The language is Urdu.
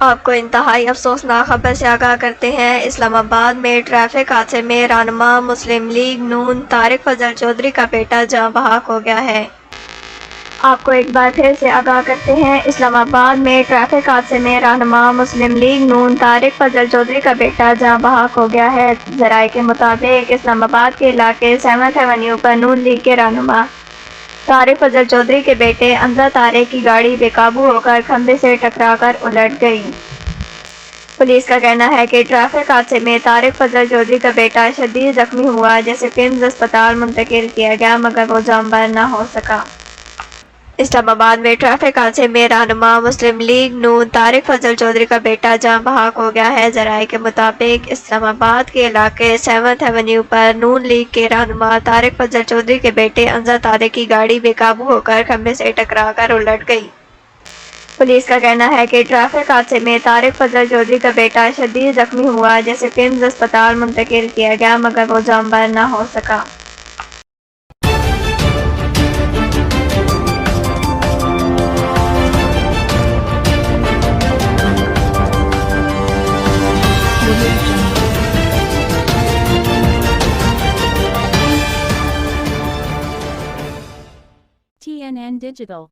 آپ کو انتہائی افسوسناک خبر سے آگاہ کرتے ہیں۔ اسلام آباد میں ٹریفک حادثے میں رہنما مسلم لیگ نون طارق فضل چودھری کا بیٹا جاں بحق ہو گیا ہے۔ آپ کو ایک بار پھر سے آگاہ کرتے ہیں۔ اسلام آباد میں ٹریفک حادثے میں رہنما مسلم لیگ نون طارق فضل چودھری کا بیٹا جاں بحق ہو گیا ہے۔ ذرائع کے مطابق اسلام آباد کے علاقے 7 ایونیو پر نون لیگ کے رہنما طارق فضل چودھری کے بیٹے انزا طارق کی گاڑی بے قابو ہو کر کھمبے سے ٹکرا کر الٹ گئی۔ پولیس کا کہنا ہے کہ ٹریفک حادثے میں طارق فضل چودھری کا بیٹا شدید زخمی ہوا جسے پمز اسپتال منتقل کیا گیا مگر وہ جانبر نہ ہو سکا۔ اسلام آباد میں ٹریفک حادثے میں رہنما مسلم لیگ نون طارق فضل چودھری کا بیٹا جاں بحق ہو گیا ہے۔ ذرائع کے مطابق اسلام آباد کے علاقے 7 ایونیو پر نون لیگ کے رہنما طارق فضل چودھری کے بیٹے انزا طارق کی گاڑی بے قابو ہو کر کھمبے سے ٹکرا کر الٹ گئی۔ پولیس کا کہنا ہے کہ ٹریفک حادثے میں طارق فضل چودھری کا بیٹا شدید زخمی ہوا جسے پمز اسپتال منتقل کیا گیا مگر وہ جانبر نہ ہو سکا۔ TNN Digital